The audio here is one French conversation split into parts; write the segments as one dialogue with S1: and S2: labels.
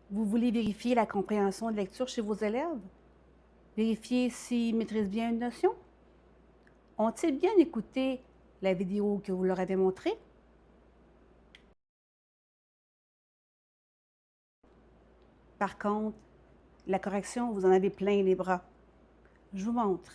S1: Vous voulez vérifier la compréhension de lecture chez vos élèves? Vérifier s'ils maîtrisent bien une notion? Ont-ils bien écouté la vidéo que vous leur avez montrée? Par contre, la correction, vous en avez plein les bras. Je vous montre,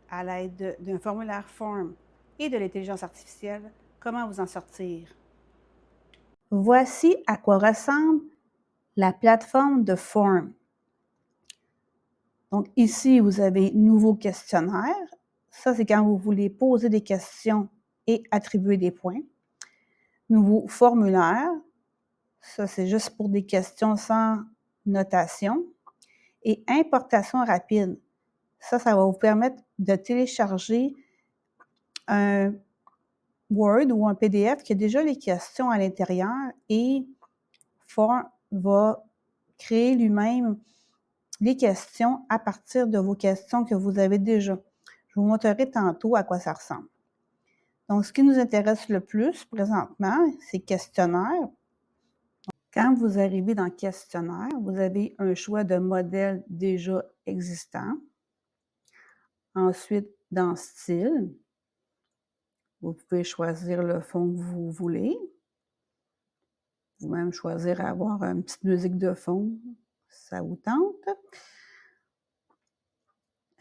S1: à l'aide d'un formulaire form et de l'intelligence artificielle, comment vous en sortir. Voici à quoi ressemble la plateforme de form. Donc ici, vous avez nouveau questionnaire. Ça, c'est quand vous voulez poser des questions et attribuer des points. Nouveau formulaire. Ça, c'est juste pour des questions sans notation. Et importation rapide. Ça va vous permettre de télécharger un Word ou un PDF qui a déjà les questions à l'intérieur et Form va créer lui-même les questions à partir de vos questions que vous avez déjà. Je vous montrerai tantôt à quoi ça ressemble. Donc, ce qui nous intéresse le plus présentement, c'est questionnaire. Quand vous arrivez dans questionnaire, vous avez un choix de modèle déjà existant. Ensuite, dans style, vous pouvez choisir le fond que vous voulez. Vous-même choisir à avoir une petite musique de fond, si ça vous tente.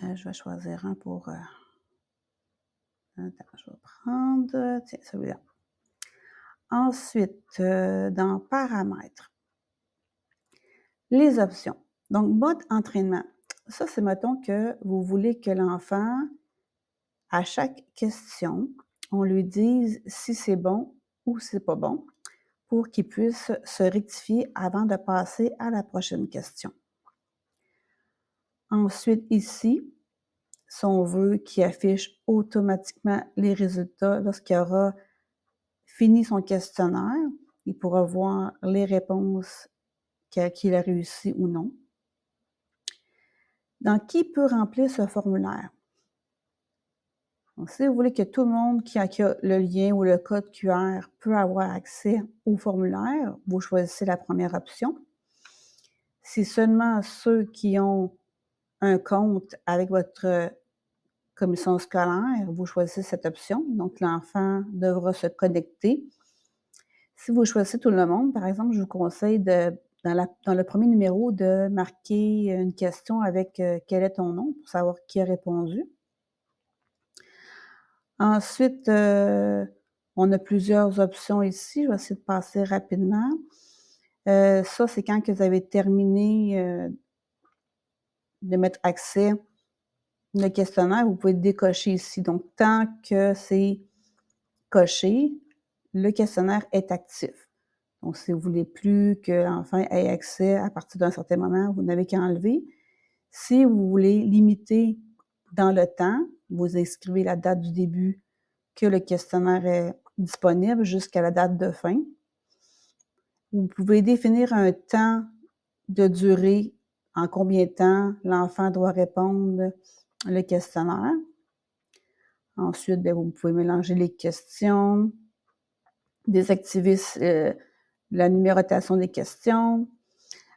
S1: Je vais choisir un pour... attends, je vais prendre... Tiens, celui-là. Ensuite, dans paramètres, les options. Donc, mode entraînement. Ça, c'est, mettons, que vous voulez que l'enfant, à chaque question, on lui dise si c'est bon ou si c'est pas bon pour qu'il puisse se rectifier avant de passer à la prochaine question. Ensuite, ici, si on veut qu'il affiche automatiquement les résultats lorsqu'il aura fini son questionnaire, il pourra voir les réponses qu'il a réussi ou non. Donc, qui peut remplir ce formulaire? Donc, si vous voulez que tout le monde qui a le lien ou le code QR peut avoir accès au formulaire, vous choisissez la première option. Si seulement ceux qui ont un compte avec votre commission scolaire, vous choisissez cette option. Donc, l'enfant devra se connecter. Si vous choisissez tout le monde, par exemple, je vous conseille dans le premier numéro de marquer une question avec quel est ton nom pour savoir qui a répondu. Ensuite, on a plusieurs options ici. Je vais essayer de passer rapidement. Ça, c'est quand que vous avez terminé de mettre accès le questionnaire, vous pouvez décocher ici. Donc, tant que c'est coché, le questionnaire est actif. Donc, si vous ne voulez plus que l'enfant ait accès à partir d'un certain moment, vous n'avez qu'à enlever. Si vous voulez limiter dans le temps, vous inscrivez la date du début que le questionnaire est disponible jusqu'à la date de fin. Vous pouvez définir un temps de durée, en combien de temps l'enfant doit répondre le questionnaire. Ensuite, bien, vous pouvez mélanger les questions, désactiver la numérotation des questions,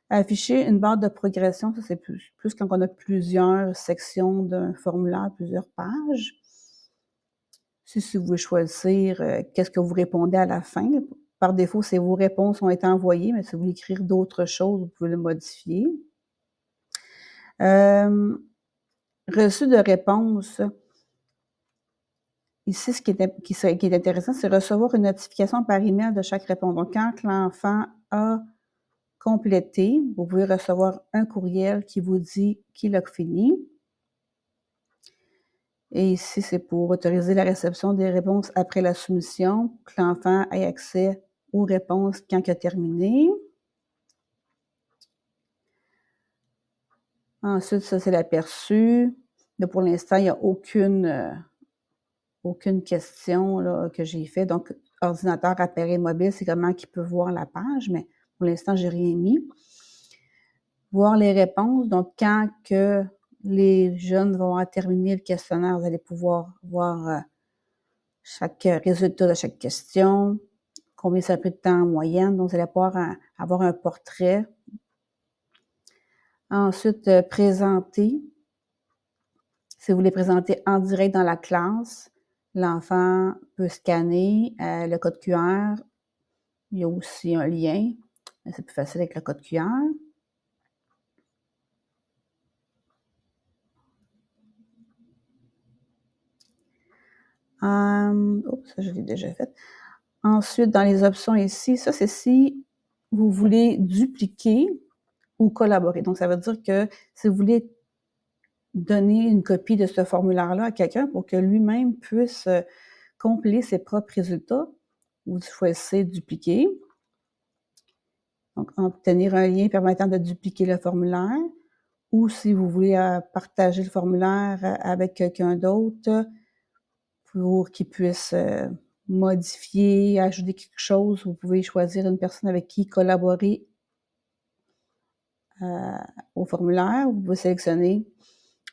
S1: afficher une barre de progression, ça c'est plus quand on a plusieurs sections d'un formulaire, plusieurs pages. Si vous voulez choisir qu'est-ce que vous répondez à la fin, par défaut, c'est vos réponses ont été envoyées, mais si vous voulez écrire d'autres choses, vous pouvez le modifier. Reçu de réponse. Ici, ce qui est intéressant, c'est recevoir une notification par email de chaque réponse. Donc, quand l'enfant a complété, vous pouvez recevoir un courriel qui vous dit qu'il a fini. Et ici, c'est pour autoriser la réception des réponses après la soumission, que l'enfant ait accès aux réponses quand il a terminé. Ensuite, ça, c'est l'aperçu. Pour l'instant, il n'y a aucune question là, que j'ai fait. Donc, ordinateur, appareil mobile, c'est comment qu'il peut voir la page, mais pour l'instant, je n'ai rien mis. Voir les réponses. Donc, quand que les jeunes vont avoir terminé le questionnaire, vous allez pouvoir voir chaque résultat de chaque question, combien ça a pris de temps en moyenne. Donc, vous allez pouvoir avoir un portrait Ensuite, présenter. Si vous voulez présenter en direct dans la classe, l'enfant peut scanner, le code QR. Il y a aussi un lien, mais c'est plus facile avec le code QR. Oups, ça je l'ai déjà fait. Ensuite, dans les options ici, ça c'est si vous voulez dupliquer ou collaborer. Donc ça veut dire que si vous voulez donner une copie de ce formulaire-là à quelqu'un pour que lui-même puisse, compiler ses propres résultats, vous choisissez dupliquer. Donc obtenir un lien permettant de dupliquer le formulaire, ou si vous voulez, partager le formulaire, avec quelqu'un d'autre pour qu'il puisse, modifier, ajouter quelque chose. Vous pouvez choisir une personne avec qui collaborer, au formulaire. Vous pouvez sélectionner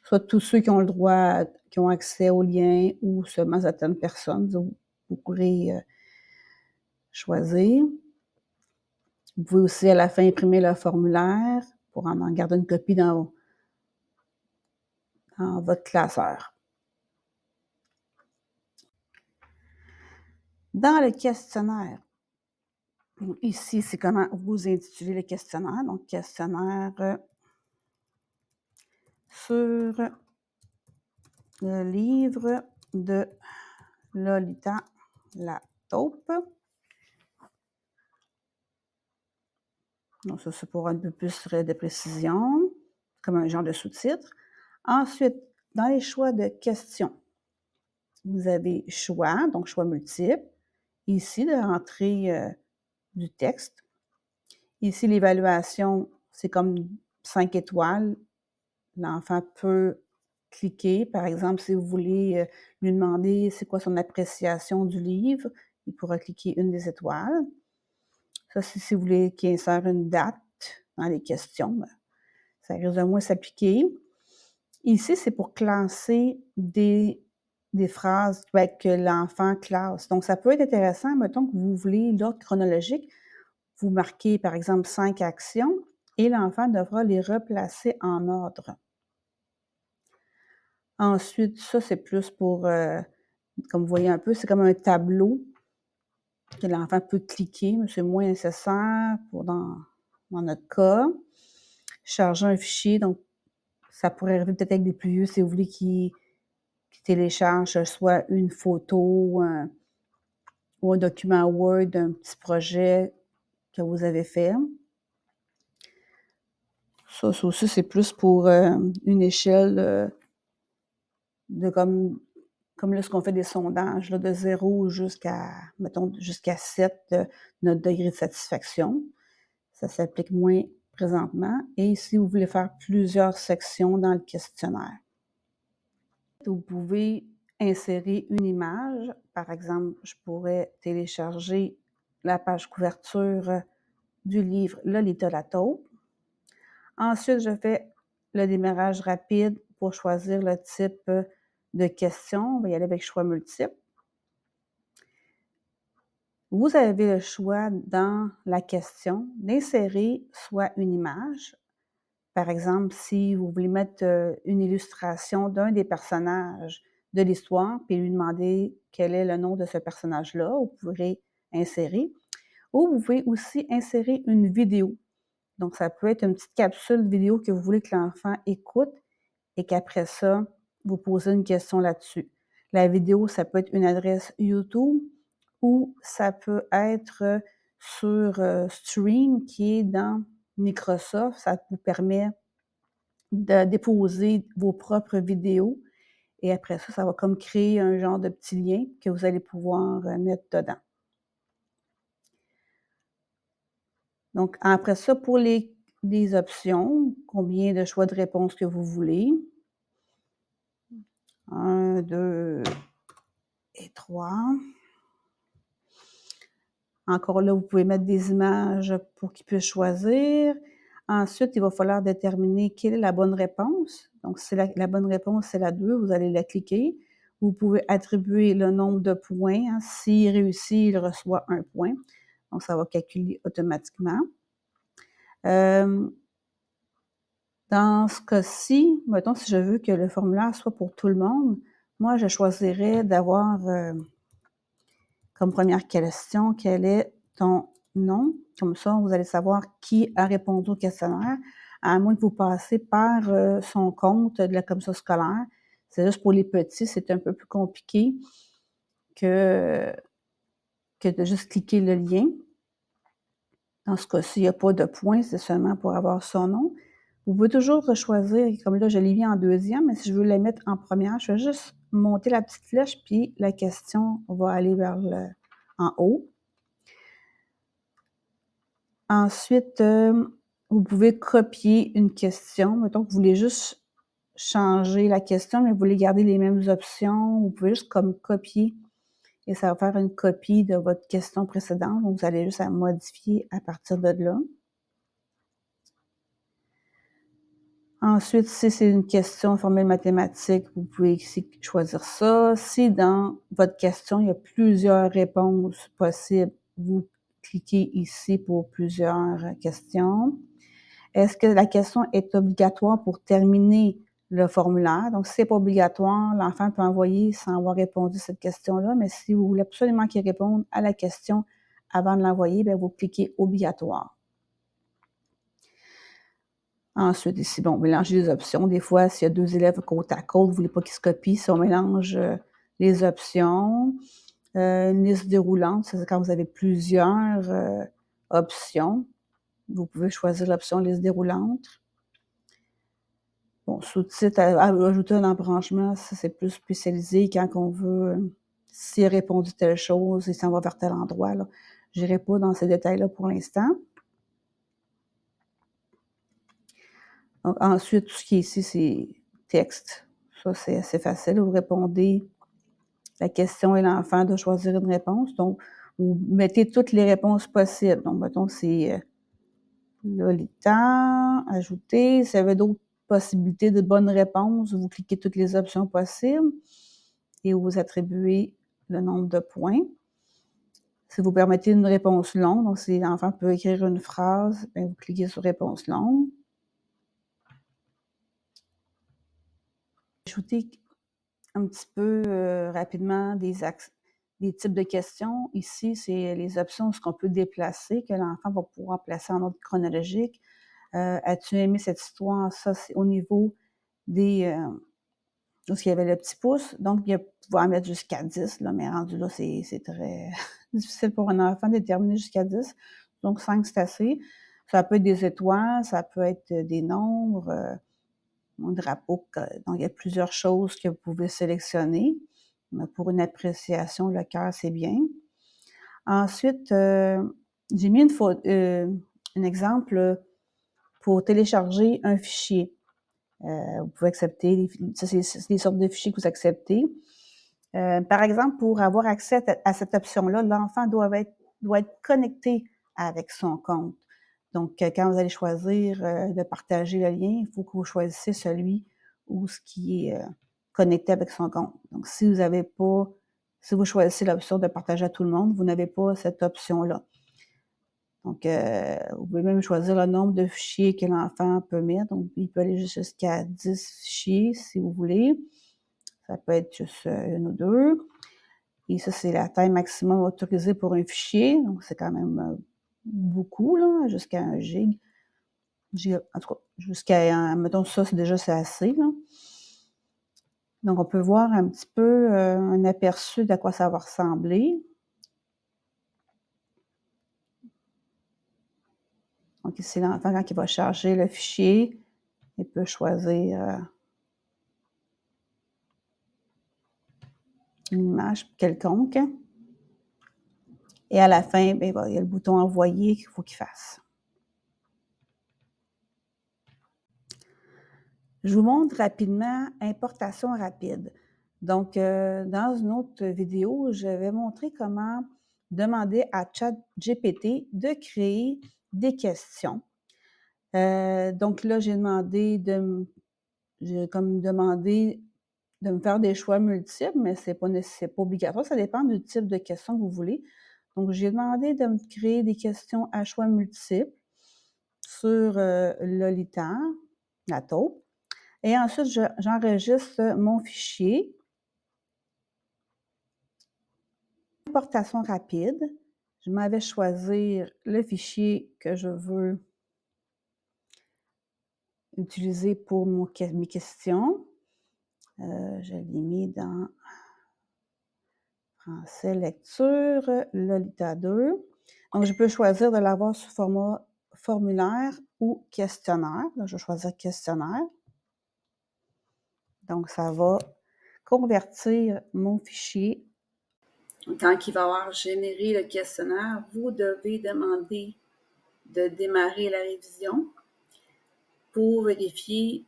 S1: soit tous ceux qui ont le droit, qui ont accès au lien ou seulement certaines personnes. Vous pourrez, choisir. Vous pouvez aussi à la fin imprimer le formulaire pour en garder une copie dans votre classeur. Dans le questionnaire, ici, c'est comment vous intitulez le questionnaire. Donc, questionnaire sur le livre de Lolita la taupe. Donc, ça, c'est pour un peu plus de précision, comme un genre de sous-titre. Ensuite, dans les choix de questions, vous avez choix, donc choix multiples. Ici, de rentrer du texte. Ici, l'évaluation, c'est comme 5 étoiles. L'enfant peut cliquer. Par exemple, si vous voulez lui demander c'est quoi son appréciation du livre, il pourra cliquer une des étoiles. Ça, si vous voulez qu'il insère une date dans les questions, ben, ça risque de moins s'appliquer. Ici, c'est pour classer des phrases que l'enfant classe. Donc, ça peut être intéressant, mettons que vous voulez l'ordre chronologique. Vous marquez, par exemple, 5 actions et l'enfant devra les replacer en ordre. Ensuite, ça, c'est plus pour, comme vous voyez un peu, c'est comme un tableau que l'enfant peut cliquer, mais c'est moins nécessaire pour dans notre cas. Charger un fichier, donc ça pourrait arriver peut-être avec des plus vieux si vous voulez qu'ils téléchargent soit une photo ou un document Word d'un petit projet que vous avez fait. Ça aussi, c'est plus pour une échelle de comme lorsqu'on fait des sondages, là, de 0 jusqu'à, mettons, jusqu'à 7, notre degré de satisfaction. Ça s'applique moins présentement. Et si vous voulez faire plusieurs sections dans le questionnaire, vous pouvez insérer une image. Par exemple, je pourrais télécharger la page couverture du livre Lolita la taupe. Ensuite, je fais le démarrage rapide pour choisir le type de question. On va y aller avec choix multiple. Vous avez le choix dans la question d'insérer soit une image. Par exemple, si vous voulez mettre une illustration d'un des personnages de l'histoire, puis lui demander quel est le nom de ce personnage-là, vous pourrez insérer. Ou vous pouvez aussi insérer une vidéo. Donc, ça peut être une petite capsule vidéo que vous voulez que l'enfant écoute et qu'après ça, vous posez une question là-dessus. La vidéo, ça peut être une adresse YouTube ou ça peut être sur Stream qui est dans Microsoft. Ça vous permet de déposer vos propres vidéos et après ça, ça va comme créer un genre de petit lien que vous allez pouvoir mettre dedans. Donc, après ça, pour les options, combien de choix de réponse que vous voulez. 1, 2 et 3. Encore là, vous pouvez mettre des images pour qu'il puisse choisir. Ensuite, il va falloir déterminer quelle est la bonne réponse. Donc, si la bonne réponse, c'est la 2, vous allez la cliquer. Vous pouvez attribuer le nombre de points. Hein. S'il réussit, il reçoit 1 point. Donc, ça va calculer automatiquement. Dans ce cas-ci, mettons si je veux que le formulaire soit pour tout le monde, moi je choisirais d'avoir, comme première question: «Quel est ton nom?» Comme ça, vous allez savoir qui a répondu au questionnaire, à moins que vous passiez par, son compte de la commission scolaire. C'est juste pour les petits, c'est un peu plus compliqué que de juste cliquer le lien. Dans ce cas-ci, il n'y a pas de point, c'est seulement pour avoir son nom. Vous pouvez toujours choisir, comme là, je l'ai mis en deuxième, mais si je veux la mettre en première, je vais juste monter la petite flèche, puis la question va aller vers en haut. Ensuite, vous pouvez copier une question. Mettons que vous voulez juste changer la question, mais vous voulez garder les mêmes options. Vous pouvez juste comme copier et ça va faire une copie de votre question précédente. Donc, vous allez juste à modifier à partir de là. Ensuite, si c'est une question en formule mathématique, vous pouvez ici choisir ça. Si dans votre question, il y a plusieurs réponses possibles, vous cliquez ici pour plusieurs questions. Est-ce que la question est obligatoire pour terminer le formulaire? Donc, si c'est pas obligatoire, l'enfant peut envoyer sans avoir répondu à cette question-là, mais si vous voulez absolument qu'il réponde à la question avant de l'envoyer, bien, vous cliquez obligatoire. Ensuite, ici, bon, mélanger les options. Des fois, s'il y a 2 élèves côte à côte, vous voulez pas qu'ils se copient, si on mélange, les options. Une liste déroulante, c'est quand vous avez plusieurs, options. Vous pouvez choisir l'option liste déroulante. Bon, sous-titres, ajouter un embranchement, ça, c'est plus spécialisé quand on veut, s'il a répondu telle chose, il s'en va vers tel endroit, là. J'irai pas dans ces détails-là pour l'instant. Donc ensuite, tout ce qui est ici, c'est texte. Ça, c'est assez facile. Vous répondez la question et l'enfant doit choisir une réponse. Donc, vous mettez toutes les réponses possibles. Donc, mettons, c'est Lolita, ajouter. S'il y avait d'autres possibilités de bonnes réponses, vous cliquez toutes les options possibles et vous attribuez le nombre de points. Si vous permettez une réponse longue, donc si l'enfant peut écrire une phrase, bien, vous cliquez sur réponse longue. Ajouter un petit peu rapidement des types de questions. Ici, c'est les options, ce qu'on peut déplacer, que l'enfant va pouvoir placer en ordre chronologique. As-tu aimé cette histoire? Ça, c'est au niveau des où il y avait le petit pouce. Donc, il va pouvoir mettre jusqu'à 10, là, mais rendu là, c'est très difficile pour un enfant de déterminer jusqu'à 10. Donc, 5, c'est assez. Ça peut être des étoiles, ça peut être des nombres, un drapeau. Donc, il y a plusieurs choses que vous pouvez sélectionner. Mais pour une appréciation, le cœur, c'est bien. Ensuite, j'ai mis un exemple pour télécharger un fichier. Vous pouvez accepter, ça c'est des sortes de fichiers que vous acceptez. Par exemple, pour avoir accès à cette option-là, l'enfant doit être connecté avec son compte. Donc, quand vous allez choisir de partager le lien, il faut que vous choisissiez celui où ce qui est connecté avec son compte. Donc, si vous choisissez l'option de partager à tout le monde, vous n'avez pas cette option-là. Donc, vous pouvez même choisir le nombre de fichiers que l'enfant peut mettre. Donc, il peut aller jusqu'à 10 fichiers si vous voulez. Ça peut être juste 1 ou 2. Et ça, c'est la taille maximum autorisée pour un fichier. Donc, c'est quand même beaucoup, là, jusqu'à 1 gig. En tout cas, jusqu'à, mettons, ça, c'est assez, là. Donc, on peut voir un petit peu un aperçu d'à quoi ça va ressembler. Donc, ici, l'enfant, quand il va charger le fichier, il peut choisir une image quelconque. Et à la fin, bien, il y a le bouton envoyer qu'il faut qu'il fasse. Je vous montre rapidement importation rapide. Donc, dans une autre vidéo, je vais montrer comment demander à ChatGPT de créer des questions. Donc là, j'ai comme demandé de me faire des choix multiples, mais c'est pas obligatoire, ça dépend du type de question que vous voulez. Donc, j'ai demandé de me créer des questions à choix multiples sur Lolita. la taupe. Et ensuite, j'enregistre mon fichier. Importation rapide. Je m'en vais choisir le fichier que je veux utiliser pour mes questions. Je l'ai mis dans français lecture, Lolita 2. Donc, je peux choisir de l'avoir sous format formulaire ou questionnaire. Là, je vais choisir questionnaire. Donc, ça va convertir mon fichier. Quand il va avoir généré le questionnaire, vous devez demander de démarrer la révision pour vérifier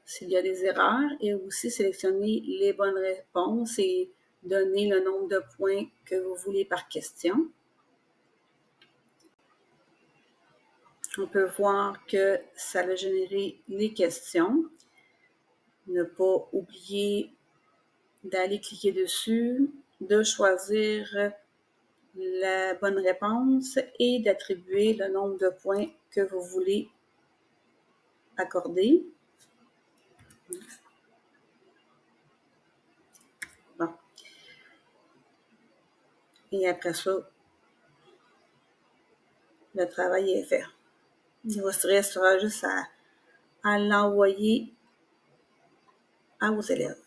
S1: s'il y a des erreurs et aussi sélectionner les bonnes réponses et donner le nombre de points que vous voulez par question. On peut voir que ça a généré les questions. Ne pas oublier d'aller cliquer dessus, de choisir la bonne réponse et d'attribuer le nombre de points que vous voulez accorder. Bon. Et après ça, le travail est fait. Il vous restera juste à l'envoyer à vos élèves.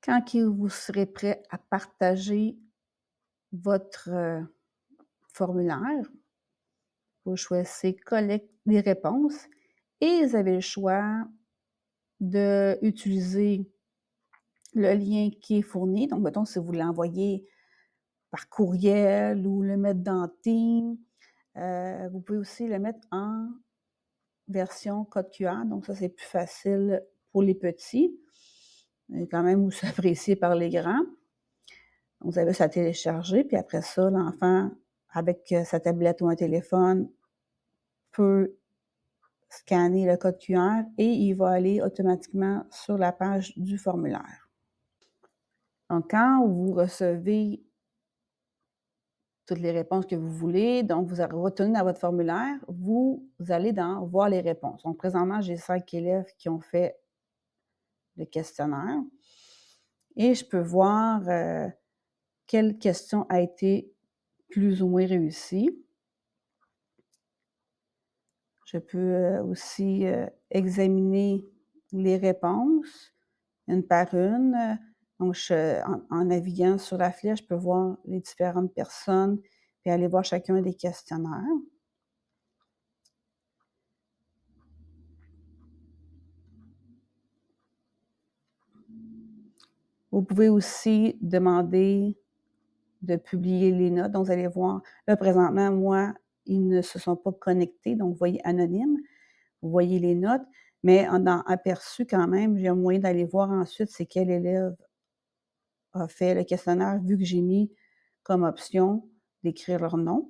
S1: Quand vous serez prêt à partager votre formulaire, vous choisissez « Collecte les réponses » et vous avez le choix d'utiliser le lien qui est fourni. Donc, mettons, si vous l'envoyez par courriel ou le mettre dans Teams, vous pouvez aussi le mettre en version code QR. Donc, ça, c'est plus facile pour les petits, mais quand même aussi apprécié par les grands. Vous avez ça à télécharger, puis après ça, l'enfant, avec sa tablette ou un téléphone, peut scanner le code QR et il va aller automatiquement sur la page du formulaire. Donc, quand vous recevez toutes les réponses que vous voulez, donc vous retournez dans votre formulaire, vous allez dans « Voir les réponses ». Donc, présentement, j'ai 5 élèves qui ont fait le questionnaire et je peux voir quelle question a été plus ou moins réussie. Je peux aussi examiner les réponses une par une. Donc, en naviguant sur la flèche, je peux voir les différentes personnes et aller voir chacun des questionnaires. Vous pouvez aussi demander de publier les notes. Donc, vous allez voir, là, présentement, moi, ils ne se sont pas connectés, donc vous voyez anonyme. Vous voyez les notes, mais en aperçu quand même, j'ai un moyen d'aller voir ensuite c'est quel élève a fait le questionnaire, vu que j'ai mis comme option d'écrire leur nom.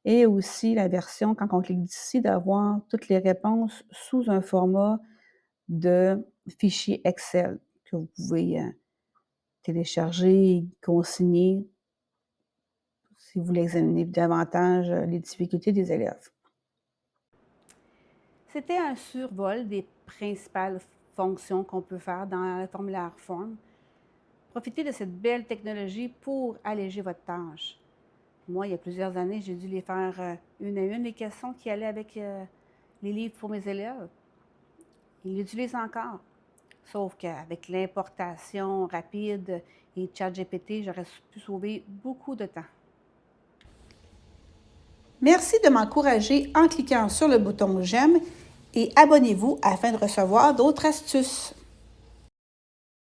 S1: Et aussi la version, quand on clique ici, d'avoir toutes les réponses sous un format de fichier Excel que vous pouvez télécharger et consigner si vous voulez examiner davantage les difficultés des élèves. C'était un survol des principales fonctions qu'on peut faire dans le formulaire Form. Profitez de cette belle technologie pour alléger votre tâche. Moi, il y a plusieurs années, j'ai dû les faire une à une, les questions qui allaient avec les livres pour mes élèves. Ils l'utilisent encore. Sauf qu'avec l'importation rapide et ChatGPT, j'aurais pu sauver beaucoup de temps. Merci de m'encourager en cliquant sur le bouton « J'aime » et abonnez-vous afin de recevoir d'autres astuces.